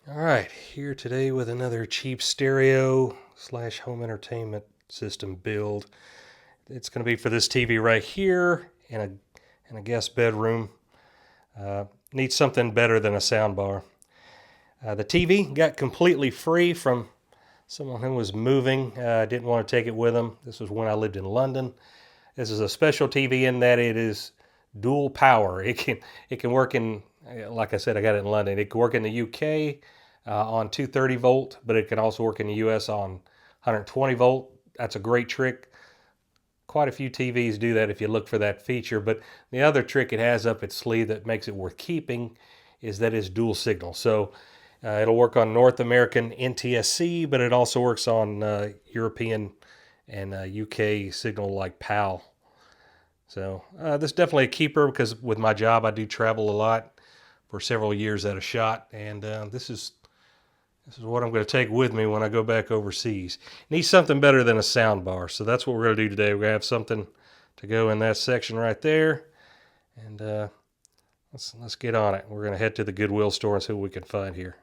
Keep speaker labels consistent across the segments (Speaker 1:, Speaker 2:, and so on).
Speaker 1: Alright, here today with another cheap stereo slash home entertainment system build. It's going to be for this TV right here in a guest bedroom. Needs something better than a soundbar. The TV got completely free from someone who was moving. Didn't want to take it with him. This was when I lived in London. This is a special TV in that it is dual power. It can work in, like I said, I got it in London. It can work in the UK on 230 volt, but it can also work in the US on 120 volt. That's a great trick. Quite a few TVs do that if you look for that feature, but the other trick it has up its sleeve that makes it worth keeping is that it's dual signal. So it'll work on North American NTSC, but it also works on European and UK signal like PAL. So this is definitely a keeper because with my job I do travel a lot for several years at a shot, and this is what I'm going to take with me when I go back overseas. Needs something better than a sound bar, so that's what we're going to do today. We're going to have something to go in that section right there, and let's get on it. We're going to head to the Goodwill store and see what we can find here.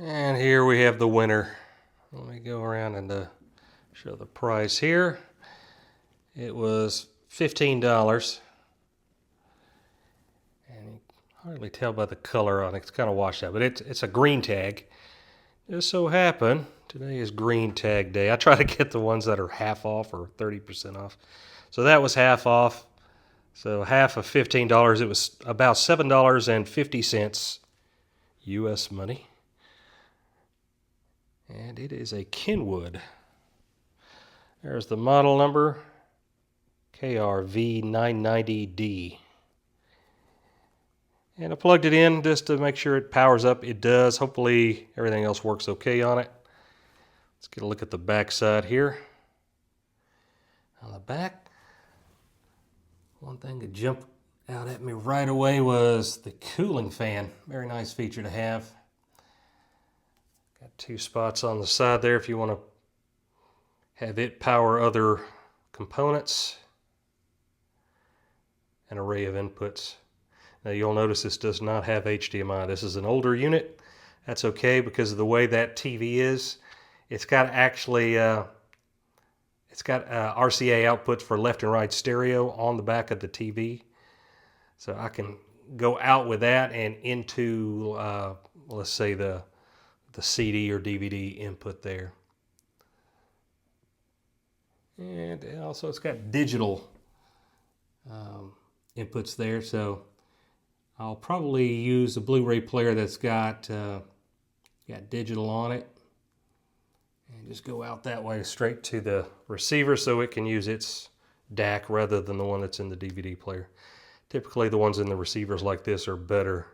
Speaker 1: And here we have the winner. Let me go around and show the price here. It was $15. And you can hardly tell by the color on it. It's kind of washed out, but it's a green tag. Just so happen, today is green tag day. I try to get the ones that are half off or 30% off. So that was half off. So half of $15, it was about $7.50 US money. And it is a Kenwood. There's the model number, KR-V990D. And I plugged it in just to make sure it powers up. It does. Hopefully everything else works okay on it. Let's get a look at the back side here. On the back, one thing that jumped out at me right away was the cooling fan. Very nice feature to have. Got two spots on the side there if you want to have it power other components. An array of inputs. Now you'll notice this does not have HDMI. This is an older unit. That's okay because of the way that TV is. It's got actually RCA outputs for left and right stereo on the back of the TV. So I can go out with that and into, let's say the CD or DVD input there. And also it's got digital inputs there, so I'll probably use a Blu Ray player that's got digital on it and just go out that way straight to the receiver so it can use its DAC rather than the one that's in the DVD player. Typically the ones in the receivers like this are better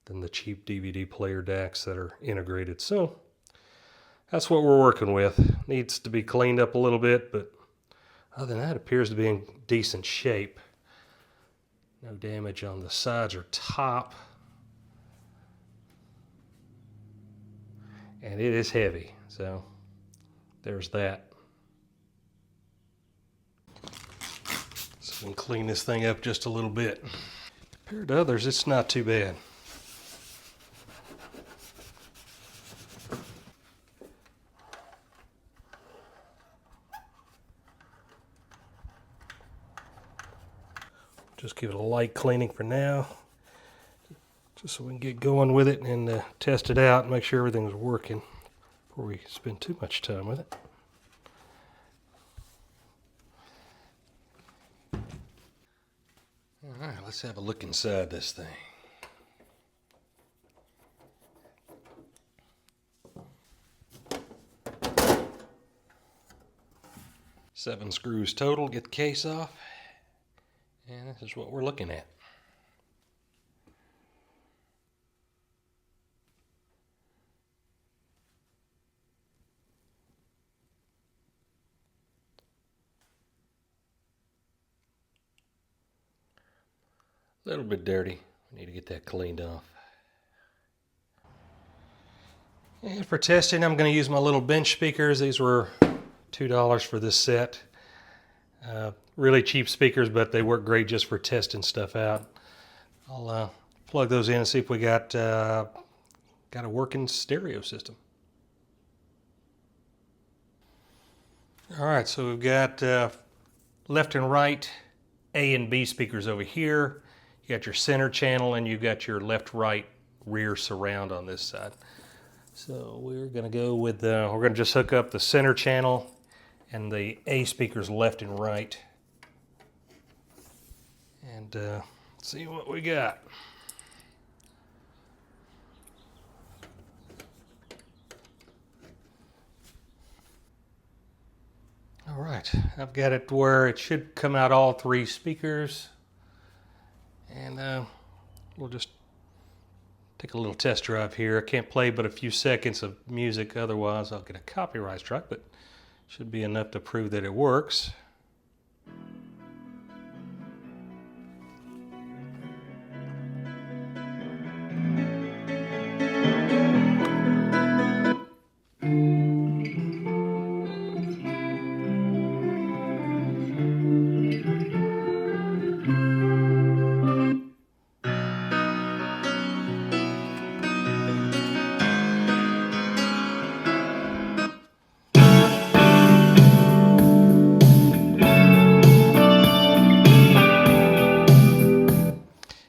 Speaker 1: than the cheap DVD player DACs that are integrated. So that's what we're working with. Needs to be cleaned up a little bit, but other than that, it appears to be in decent shape. No damage on the sides or top. And it is heavy, so there's that. So we can clean this thing up just a little bit. Compared to others, it's not too bad. Just give it a light cleaning for now, just so we can get going with it and test it out and make sure everything's working before we spend too much time with it. All right, let's have a look inside this thing. Seven screws total. Get the case off. And this is what we're looking at. A little bit dirty. We need to get that cleaned off. And for testing, I'm going to use my little bench speakers. These were $2 for this set. Really cheap speakers, but they work great just for testing stuff out. I'll plug those in and see if we got a working stereo system. All right, so we've got left and right A and B speakers over here. You got your center channel, and you've got your left, right, rear surround on this side. So we're going to go with we're going to just hook up the center channel and the A speakers left and right, and see what we got. All right, I've got it where it should come out all three speakers, and we'll just take a little test drive here. I can't play but a few seconds of music, otherwise I'll get a copyright strike, but should be enough to prove that it works.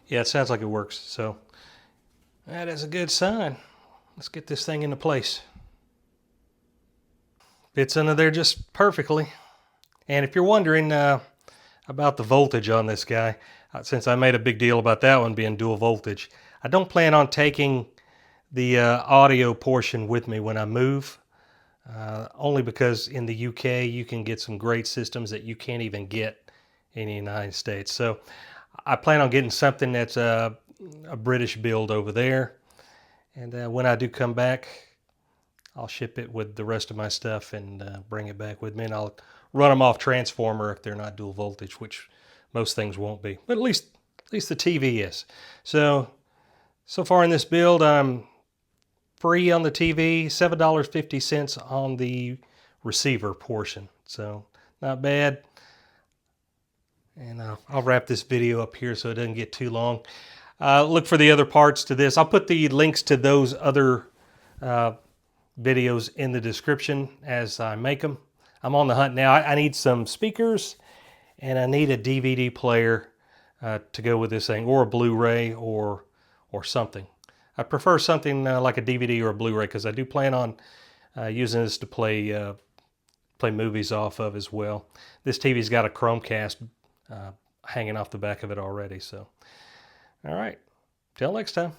Speaker 1: Yeah, it sounds like it works, so that is a good sign. Let's get this thing into place. Fits under there just perfectly. And if you're wondering about the voltage on this guy, since I made a big deal about that one being dual voltage, I don't plan on taking the audio portion with me when I move, only because in the UK you can get some great systems that you can't even get in the United States. So I plan on getting something that's a British build over there, and when I do come back, I'll ship it with the rest of my stuff and bring it back with me, and I'll run them off transformer if they're not dual voltage, which most things won't be, but at least the TV is. So far in this build, I'm free on the TV, $7.50 on the receiver portion, so not bad. And I'll wrap this video up here so it doesn't get too long. Look for the other parts to this. I'll put the links to those other videos in the description as I make them. I'm on the hunt now. I need some speakers, and I need a DVD player to go with this thing, or a Blu Ray, or something. I prefer something like a DVD or a Blu Ray, because I do plan on using this to play movies off of as well. This TV's got a Chromecast hanging off the back of it already. So, all right, till next time.